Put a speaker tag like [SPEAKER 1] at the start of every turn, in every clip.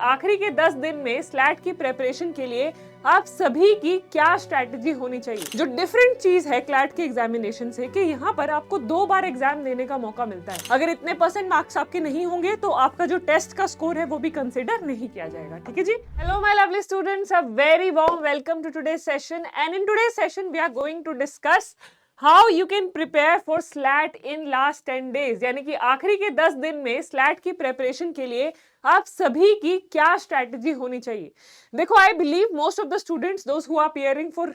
[SPEAKER 1] आखिरी के 10 दिन में स्लैट की प्रिपरेशन के लिए आप सभी की क्या स्ट्रैटेजी होनी चाहिए। जो डिफरेंट चीज है क्लैट के एग्जामिनेशन से कि यहाँ पर आपको 2 बार एग्जाम देने का मौका मिलता है। अगर इतने % मार्क्स आपके नहीं होंगे तो आपका जो टेस्ट का स्कोर है वो भी कंसिडर नहीं किया जाएगा। ठीक है जी। Hello my lovely students, a very warm welcome to today's session and in today's session we are going to discuss how you can prepare for SLAT in last 10 days, यानी कि आखिरी के 10 दिन में स्लैट की प्रिपरेशन के लिए आप सभी की क्या स्ट्रैटेजी होनी चाहिए। देखो, I believe most of the students those who are appearing for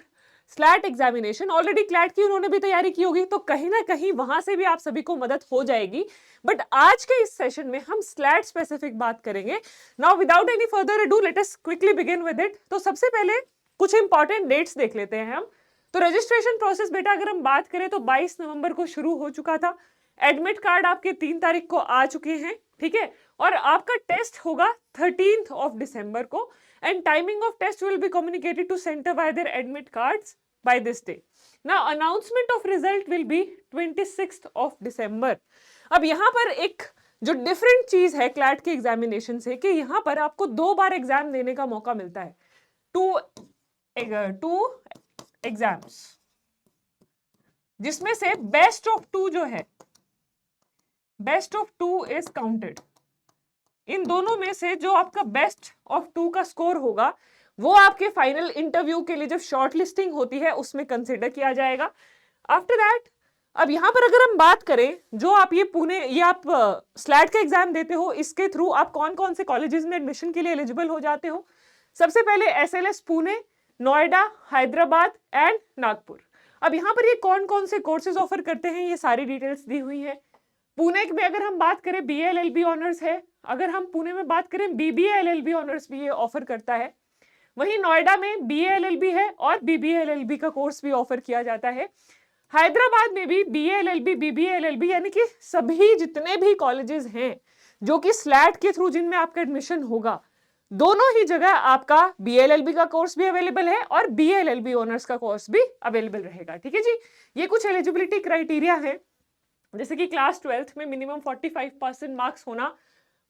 [SPEAKER 1] SLAT examination already CLAT की उन्होंने भी तैयारी की होगी, तो कहीं ना कहीं वहां से भी आप सभी को मदद हो जाएगी। बट आज के इस सेशन में हम स्लैट स्पेसिफिक बात करेंगे। Now without any further ado let us quickly begin with it. तो सबसे पहले कुछ इंपॉर्टेंट डेट्स देख लेते हैं हम। तो रजिस्ट्रेशन प्रोसेस बेटा अगर हम बात करें तो 22 नवंबर को शुरू हो चुका था। एडमिट कार्ड आपके 3 तारीख को आ चुके हैं, ठीक है। और आपका टेस्ट होगा 13th of December को and timing of test will be communicated to centre by their admit cards by this day. Now announcement of result will be 26th of December। अब यहाँ पर एक जो डिफरेंट चीज है क्लैट के एग्जामिनेशन से कि यहाँ पर आपको 2 बार एग्जाम देने का मौका मिलता है। टू एग्जाम्स, जिसमें से बेस्ट ऑफ 2 जो है, बेस्ट ऑफ 2 इज काउंटेड। इन दोनों में से जो आपका बेस्ट ऑफ 2 का स्कोर होगा वो आपके फाइनल इंटरव्यू के लिए जब शॉर्ट लिस्टिंग होती है उसमें कंसिडर किया जाएगा। आफ्टर दैट अब यहाँ पर अगर हम बात करें, जो आप ये आप स्लैट का एग्जाम देते हो, इसके थ्रू आप कौन कौन से कॉलेजेस में एडमिशन के लिए एलिजिबल हो जाते हो। सबसे पहले SLS पुणे, नोएडा, हैदराबाद एंड नागपुर। अब यहाँ पर ये कौन कौन से कोर्सेज ऑफर करते हैं ये सारी डिटेल्स दी हुई है। पुणे में अगर हम बात करें BA LLB ऑनर्स है, अगर हम पुणे में बात करें BBA LLB ऑनर्स भी ये ऑफर करता है। वहीं नोएडा में BA LLB है और BBA LLB का कोर्स भी ऑफर किया जाता है। हैदराबाद में भी BA LLB BBA LLB, यानी कि सभी जितने भी कॉलेजेस हैं जो कि स्लैट के थ्रू जिनमें आपका एडमिशन होगा, दोनों ही जगह आपका BA LLB का कोर्स भी अवेलेबल है और BA LLB ऑनर्स का कोर्स भी अवेलेबल रहेगा। ठीक है जी। ये कुछ एलिजिबिलिटी क्राइटेरिया है, जैसे कि क्लास 12th में मिनिमम 45% मार्क्स होना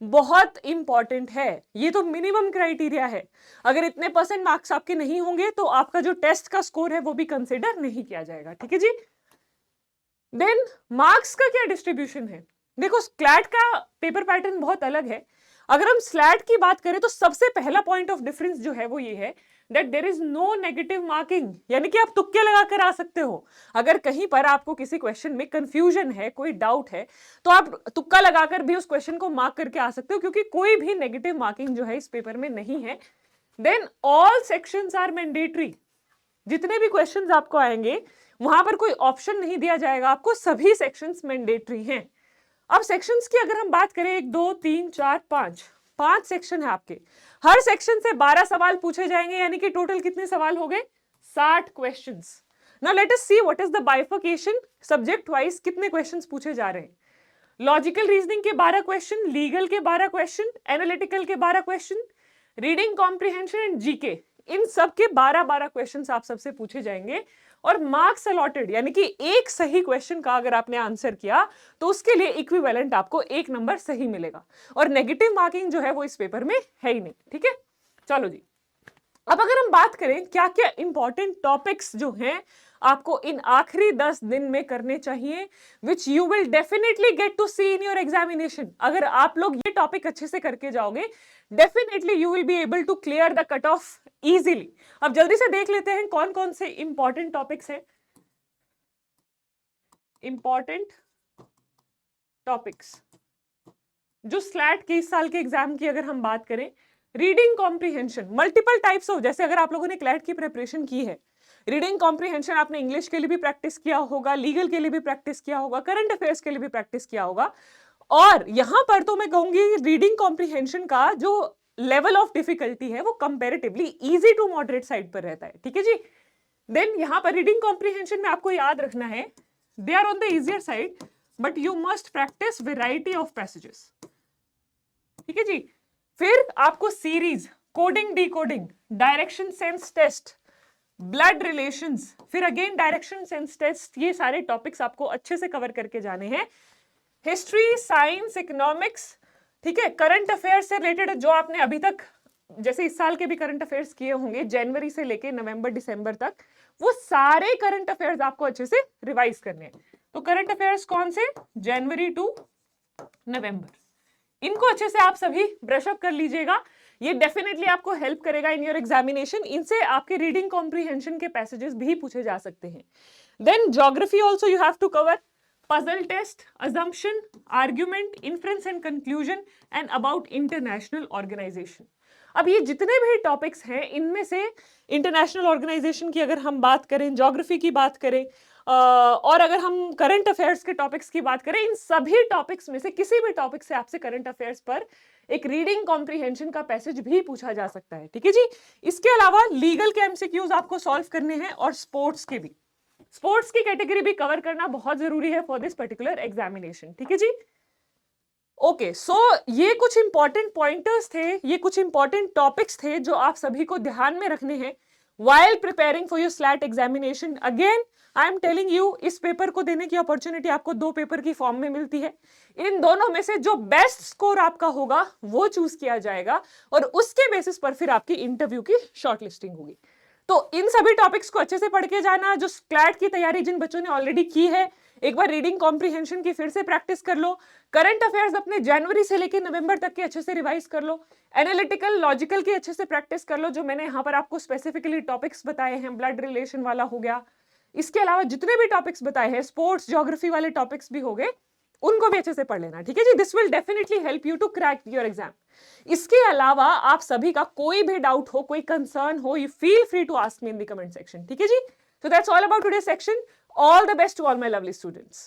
[SPEAKER 1] बहुत इंपॉर्टेंट है। ये तो मिनिमम क्राइटेरिया है। अगर इतने % मार्क्स आपके नहीं होंगे तो आपका जो टेस्ट का स्कोर है वो भी कंसिडर नहीं किया जाएगा। ठीक है जी। देन मार्क्स का क्या डिस्ट्रीब्यूशन है। देखो, स्लैट का पेपर पैटर्न बहुत अलग है। अगर हम स्लैट की बात करें तो सबसे पहला पॉइंट ऑफ डिफरेंस जो है वो ये है that there is no negative marking, यानी कि आप तुक्के लगाकर आ सकते हो। अगर कहीं पर आपको किसी क्वेश्चन में कंफ्यूजन है, कोई डाउट है, तो आप तुक्का लगाकर भी उस क्वेश्चन को मार्क करके आ सकते हो, क्योंकि कोई भी नेगेटिव मार्किंग जो है इस पेपर में नहीं है। Then all sections are mandatory. जितने भी क्वेश्चंस आपको आएंगे वहां पर कोई ऑप्शन नहीं दिया जाएगा आपको, सभी सेक्शंस मैंडेटरी हैं। अब सेक्शंस की अगर हम बात करें 1 2 3 4 5 सेक्शन है आपके। हर सेक्शन से 12 सवाल पूछे जाएंगे, यानी कि टोटल कितने सवाल हो गए, 60 questions. Now let us see what is the bifurcation. Subject wise कितने क्वेश्चंस पूछे जा रहे हैं। लॉजिकल रीजनिंग के 12 क्वेश्चन, लीगल के 12 क्वेश्चन, एनालिटिकल के 12 question, reading comprehension and GK, इन सब के 12 क्वेश्चंस आप सबसे पूछे जाएंगे। और मार्क्स अलॉटेड, यानी कि एक सही क्वेश्चन का अगर आपने आंसर किया तो उसके लिए इक्विवेलेंट आपको 1 नंबर सही मिलेगा। और नेगेटिव मार्किंग जो है वो इस पेपर में है ही नहीं। ठीक है, चलो जी। अब अगर हम बात करें क्या क्या इंपॉर्टेंट टॉपिक्स जो हैं आपको इन आखिरी 10 दिन में करने चाहिए, which you will definitely get to see in your examination. अगर आप लोग ये टॉपिक अच्छे से करके जाओगे, definitely you will be able to clear the cut off easily. अब जल्दी से देख लेते हैं कौन कौन से इंपॉर्टेंट टॉपिक्स हैं। इंपॉर्टेंट टॉपिक्स जो स्लैट के इस साल के एग्जाम की अगर हम बात करें, reading comprehension, multiple types of, जैसे अगर आप लोगों ने क्लैट की प्रिपरेशन की है, रीडिंग कॉम्प्रिहेंशन आपने इंग्लिश के लिए भी प्रैक्टिस किया होगा, लीगल के लिए भी प्रैक्टिस किया होगा, करंट अफेयर्स के लिए भी प्रैक्टिस किया होगा। और यहां पर तो मैं कहूंगी रीडिंग कॉम्प्रिहेंशन का जो लेवल ऑफ डिफिकल्टी है वो comparatively easy to moderate side पर रहता है। ठीक है जी। देन यहां पर रीडिंग कॉम्प्रिहेंशन में आपको याद रखना है they are on the easier side, but you must practice variety of passages. ठीक है जी। फिर आपको series, coding, decoding, direction sense test, blood relations, फिर अगेन डायरेक्शन सेंस टेस्ट, ये सारे टॉपिक्स आपको अच्छे से कवर करके जाने हैं। हिस्ट्री, साइंस, इकोनॉमिक्स, ठीक है। करंट अफेयर्स से रिलेटेड जो आपने अभी तक जैसे इस साल के भी करंट अफेयर्स किए होंगे जनवरी से लेके नवंबर दिसंबर तक, वो सारे करंट अफेयर्स आपको अच्छे से रिवाइज करने हैं। तो करंट अफेयर्स कौन से, जनवरी टू नवंबर, इनको अच्छे से आप सभी ब्रश अप कर लीजिएगा। ये डेफिनेटली आपको हेल्प करेगा इन योर एग्जामिनेशन। इनसे आपके रीडिंग कॉम्प्रिहेंशन के पैसेजेस भी पूछे जा सकते हैं। Then geography also you have to cover puzzle test, assumption, argument, inference and conclusion and about international organization। अब ये जितने भी टॉपिक्स हैं इनमें से इंटरनेशनल ऑर्गेनाइजेशन की अगर हम बात करें, ज्योग्राफी की बात करें और अगर हम करंट अफेयर्स के टॉपिक्स की बात करें, इन सभी टॉपिक्स में से किसी भी टॉपिक से आपसे करंट अफेयर्स पर एक रीडिंग कॉम्प्रिहेंशन का पैसेज भी पूछा जा सकता है। ठीक है जी। इसके अलावा लीगल के एमसीक्यूज आपको सॉल्व करने हैं और स्पोर्ट्स के भी, स्पोर्ट्स की कैटेगरी भी कवर करना बहुत जरूरी है फॉर दिस पर्टिकुलर एग्जामिनेशन। ठीक है जी। ओके, सो ये कुछ इंपॉर्टेंट पॉइंटर्स थे, ये कुछ इंपॉर्टेंट टॉपिक्स थे जो आप सभी को ध्यान में रखने हैं while preparing for your SLAT examination। Again, I am telling you, इस पेपर को देने की अपॉर्चुनिटी आपको 2 पेपर की फॉर्म में मिलती है। इन दोनों में से जो बेस्ट स्कोर आपका होगा वो चूज किया जाएगा और उसके बेसिस पर फिर आपकी इंटरव्यू की शॉर्टलिस्टिंग होगी। तो इन सभी टॉपिक्स को अच्छे से पढ़ के जाना। जो स्लैट की तैयारी जिन बच्चों ने ऑलरेडी की है, एक बार रीडिंग कॉम्प्रिहेंशन की फिर से प्रैक्टिस कर लो। करंट अफेयर्स अपने जनवरी से लेकर नवंबर तक के अच्छे से रिवाइज कर लो। एनालिटिकल लॉजिकल की अच्छे से प्रैक्टिस कर लो, जो मैंने यहाँ पर आपको स्पेसिफिकली टॉपिक्स बताए हैं, ब्लड रिलेशन वाला हो गया। इसके अलावा जितने भी टॉपिक्स बताए हैं, स्पोर्ट्स ज्योग्राफी वाले टॉपिक्स भी हो गए, उनको भी अच्छे से पढ़ लेना। ठीक है जी। This will definitely help you to crack your exam. इसके अलावा आप सभी का कोई भी डाउट हो, कोई कंसर्न हो, you feel free to ask me in the comment section. ठीक है जी। So that's all about today's section. All the best to all my lovely students.